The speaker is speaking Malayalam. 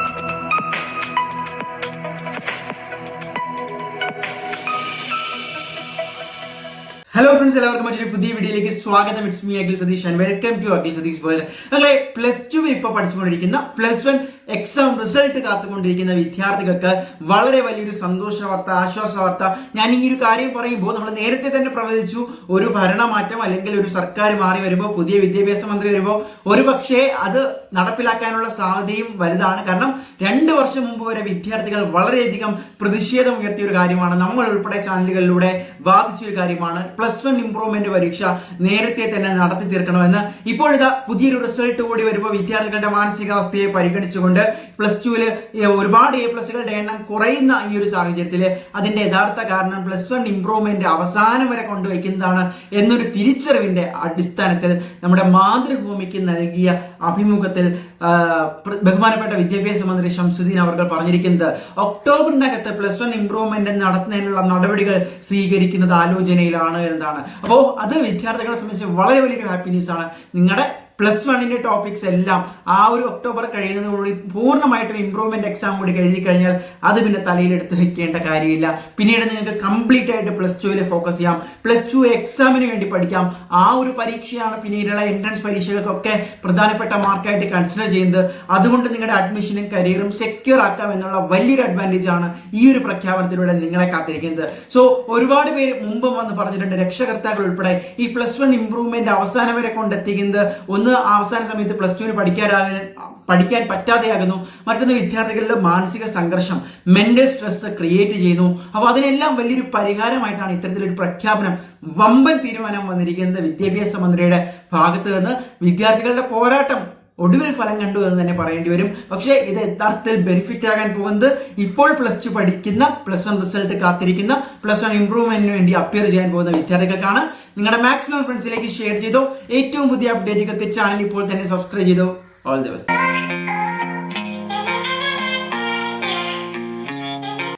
ഹലോ ഫ്രണ്ട്സ്, എല്ലാവർക്കും മറ്റൊരു പുതിയ വീഡിയോയിലേക്ക് സ്വാഗതം. It's me Akhil Satish and welcome to Akhil Satish world. ഞങ്ങളെ +2 ഇപ്പോൾ പഠിച്ചുകൊണ്ടിരിക്കുന്ന +1 എക്സാം റിസൾട്ട് കാത്തുകൊണ്ടിരിക്കുന്ന വിദ്യാർത്ഥികൾക്ക് വളരെ വലിയൊരു സന്തോഷ വാർത്ത, ആശ്വാസ വാർത്ത. ഞാൻ ഈ ഒരു കാര്യം പറയുമ്പോൾ നമ്മൾ നേരത്തെ തന്നെ പ്രവചിച്ചു, ഒരു ഭരണമാറ്റം അല്ലെങ്കിൽ ഒരു സർക്കാർ മാറി വരുമ്പോൾ, പുതിയ വിദ്യാഭ്യാസ മന്ത്രി വരുമ്പോൾ ഒരു പക്ഷേ അത് നടപ്പിലാക്കാനുള്ള സാധ്യതയും വലുതാണ്. കാരണം 2 വർഷം മുമ്പ് വരെ വിദ്യാർത്ഥികൾ വളരെയധികം പ്രതിഷേധം ഉയർത്തിയ ഒരു കാര്യമാണ്, നമ്മൾ ഉൾപ്പെടെ ചാനലുകളിലൂടെ വാദിച്ചൊരു കാര്യമാണ്. +1 ഇംപ്രൂവ്മെന്റ് പരീക്ഷ നേരത്തെ തന്നെ നടത്തി തീർക്കണമെന്ന്. ഇപ്പോഴിതാ പുതിയൊരു റിസൾട്ട് കൂടി വരുമ്പോൾ വിദ്യാർത്ഥികളുടെ മാനസികാവസ്ഥയെ പരിഗണിച്ചുകൊണ്ട് +2 ഒരുപാട് A+കളുടെ എണ്ണം കുറയുന്ന ഈ ഒരു സാഹചര്യത്തിൽ അതിന്റെ യഥാർത്ഥ കാരണം +1 ഇംപ്രൂവ്മെന്റ് അവസാനം വരെ കൊണ്ടുവയ്ക്കുന്നതാണ് എന്നൊരു തിരിച്ചറിവിന്റെ അടിസ്ഥാനത്തിൽ നമ്മുടെ മാതൃഭൂമിക്ക് നൽകിയ അഭിമുഖത്തിൽ ബഹുമാനപ്പെട്ട വിദ്യാഭ്യാസ മന്ത്രി ഷംസുദ്ദീൻ അവർ പറഞ്ഞിരിക്കുന്നത്, ഒക്ടോബറിനകത്ത് +1 ഇംപ്രൂവ്മെന്റ് നടത്തുന്നതിനുള്ള നടപടികൾ സ്വീകരിക്കുന്നത് ആലോചനയിലാണ് എന്നതാണ്. അപ്പോൾ അത് വിദ്യാർത്ഥികളെ സംബന്ധിച്ച് വളരെ വലിയൊരു ഹാപ്പി ന്യൂസ് ആണ്. നിങ്ങളുടെ +1ന്റെ ടോപ്പിക്സ് എല്ലാം ആ ഒരു ഒക്ടോബർ കഴിയുന്നതോടുകൂടി പൂർണ്ണമായിട്ടും ഇംപ്രൂവ്മെന്റ് എക്സാം കൂടി എഴുതി കഴിഞ്ഞാൽ അത് പിന്നെ തലയിലെടുത്ത് വെക്കേണ്ട കാര്യമില്ല. പിന്നീട് നിങ്ങൾക്ക് കംപ്ലീറ്റ് ആയിട്ട് +2 ഫോക്കസ് ചെയ്യാം, +2 എക്സാമിന് വേണ്ടി പഠിക്കാം. ആ ഒരു പരീക്ഷയാണ് പിന്നീടുള്ള എൻട്രൻസ് പരീക്ഷകൾക്കൊക്കെ പ്രധാനപ്പെട്ട മാർക്കായിട്ട് കൺസിഡർ ചെയ്യുന്നത്. അതുകൊണ്ട് നിങ്ങളുടെ അഡ്മിഷനും കരിയറും സെക്യൂർ ആക്കാം എന്നുള്ള വലിയൊരു അഡ്വാൻറ്റേജ് ആണ് ഈ ഒരു പ്രഖ്യാപനത്തിലൂടെ നിങ്ങളെ കാത്തിരിക്കുന്നത്. സോ ഒരുപാട് പേര് മുമ്പും വന്ന് പറഞ്ഞിട്ടുണ്ട്, രക്ഷകർത്താക്കൾ ഉൾപ്പെടെ ഈ +1 ഇംപ്രൂവ്മെന്റ് അവസാനം വരെ കൊണ്ടെത്തിക്കുന്നത് ഒന്ന് അവസാന സമയത്ത് +2 പഠിക്കാൻ പറ്റാതെയാകുന്നു, മറ്റൊന്ന് വിദ്യാർത്ഥികളുടെ മാനസിക സംഘർഷം, മെന്റൽ സ്ട്രെസ് ക്രിയേറ്റ് ചെയ്യുന്നു. അപ്പോൾ അതിനെല്ലാം വലിയൊരു പരിഹാരമായിട്ടാണ് ഇത്തരത്തിലൊരു പ്രഖ്യാപനം, വമ്പൻ തീരുമാനം വന്നിരിക്കുന്നത് വിദ്യാഭ്യാസ മന്ത്രിയുടെ ഭാഗത്ത് നിന്ന്. വിദ്യാർത്ഥികളുടെ പോരാട്ടം ഒടുവിൽ ഫലം കണ്ടു എന്ന് തന്നെ പറയേണ്ടി വരും. പക്ഷേ ഇത് യഥാർത്ഥത്തിൽ ബെനിഫിറ്റ് ആകാൻ പോകുന്നത് ഇപ്പോൾ +2 പഠിക്കുന്ന, +1 റിസൾട്ട് കാത്തിരിക്കുന്ന, +1 ഇംപ്രൂവ്മെന്റിന് വേണ്ടി അപ്പിയർ ചെയ്യാൻ പോകുന്ന വിദ്യാർത്ഥികൾക്കാണ്. നിങ്ങളുടെ മാക്സിമം ഫ്രണ്ട്സിലേക്ക് ഷെയർ ചെയ്തോ. ഏറ്റവും പുതിയ അപ്ഡേറ്റുകൾക്ക് ചാനൽ ഇപ്പോൾ തന്നെ സബ്സ്ക്രൈബ് ചെയ്തോ. All the best.